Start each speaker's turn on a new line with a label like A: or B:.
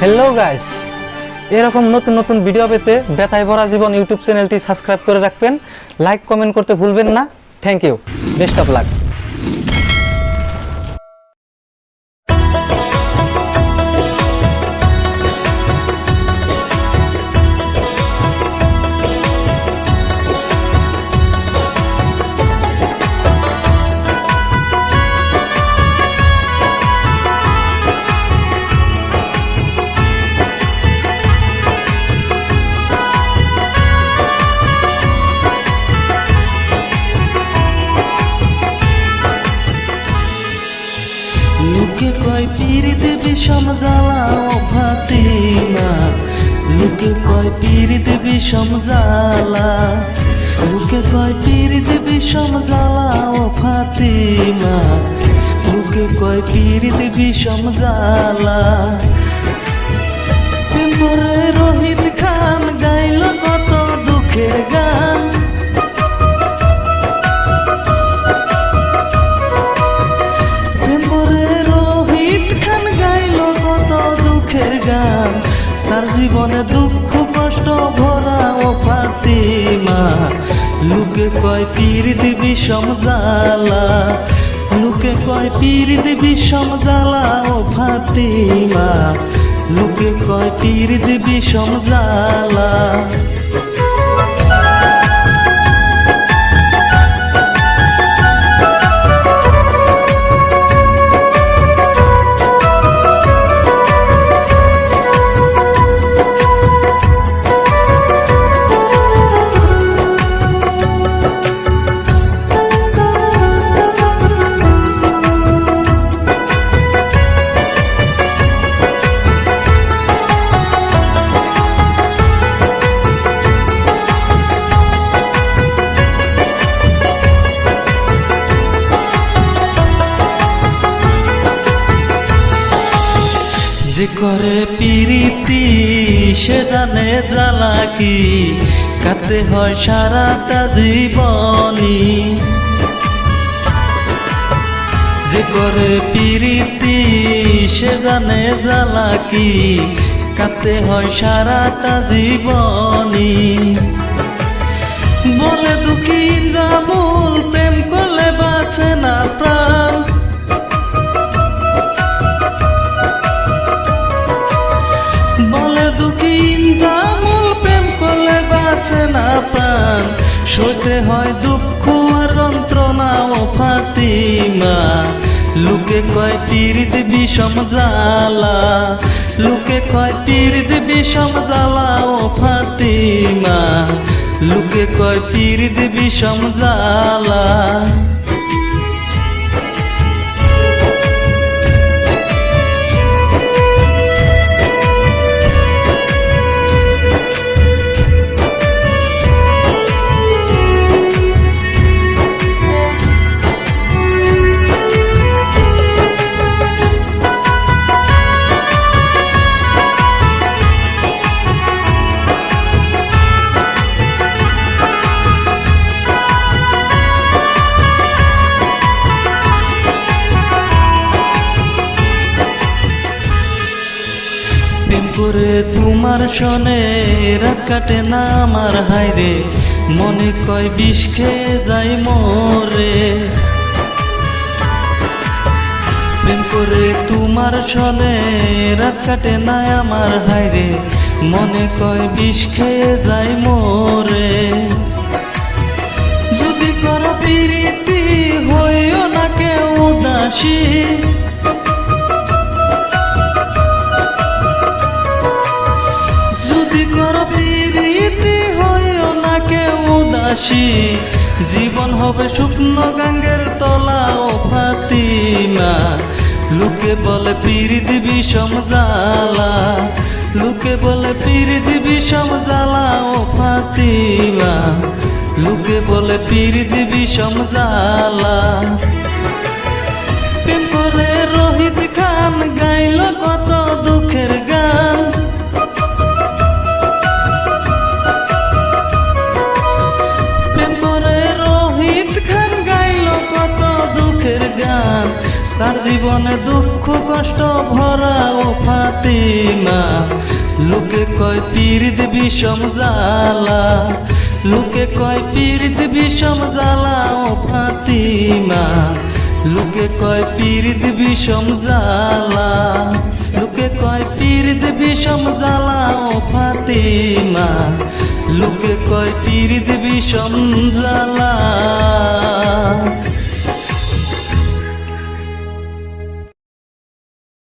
A: Hello guys, এরকম নতুন নতুন ভিডিও পেতে ব্যথায় ভরা জীবন ইউটিউব চ্যানেলটি সাবস্ক্রাইব করে রাখবেন। লাইক কমেন্ট করতে ভুলবেন না। Thank you, best of luck.
B: লুকে কয় পীড়িত বিষম জ্বালা ও ফাতিমা, লুকে কয় পীড়িত বিষম জ্বালা, লুকে কয় পীড়িত বিষম জ্বালা ও ফাতিমা, লুকে কয় পীড়িত বিষম জ্বালা। পরে রোহিত খান গাইল কত দুঃখের গান, তার জীবনে দুঃখ কষ্ট ভরা ও ফাতিমা, লুকে কয় পীড়িত বিষম জ্বালা, লুকে কয় পীড়িত বিষম জ্বালা ও ফাতিমা, লুকে কয় পীড়িত বিষম জ্বালা। যে করে পীড়িতি সে জানে জ্বালা কি, কাটতে হয় সারাটা জীবনী। যে করে পীড়িতি সে জানে জ্বালা কি, কাটতে হয় সারাটা জীবনী। বলে দুঃখী জামুল প্রেম করলে বাঁচে না প্রাণ, বলে দুঃখী জামুল প্রেম করলে বাঁচে না প্রাণ। সইতে হয় দুঃখ আর যন্ত্রণা ও ফাতিমা, লুকে কয় পীড়িত বিষম জ্বালা, লুকে কয় পীড়িত বিষম জ্বালা ও ফাতিমা, লুকে কয় পীড়িত বিষম জ্বালা। প্রেম করে তোমার সনে রাত কাটে না আমার হায়রে, মনে কয় বিষ খেয়ে যাই মোরে। প্রেম করে তোমার সনে রাত কাটে না আমার হায়রে, মনে কয় বিষ খেয়ে যাই মোরে। যদি করো পীড়িতি হইও না কেউ উদাসী, জীবন হবে শুকনো গাঙ্গের তলা ও ফাতিমা, লুকে বলে পীড়িত বিষম জ্বালা, লুকে বলে পীড়িত বিষম জ্বালা ও ফাতিমা, লুকে বলে পীড়িত বিষম জ্বালা। প্রেম করে রোহিত খান গাইল কত দুঃখের গান, তার জীবনে দুঃখ কষ্ট ভরা ও ফাতিমা, লোকে কয় পীড়িত বিষম জ্বালা, লোকে কয় পীড়িত বিষম জ্বালা ও ফাতিমা, লোকে কয় পীড়িত বিষম জ্বালা, লোকে কয় পীড়িত বিষম জ্বালা ও ফাতিমা, লোকে কয় পীড়িত বিষম জ্বালা।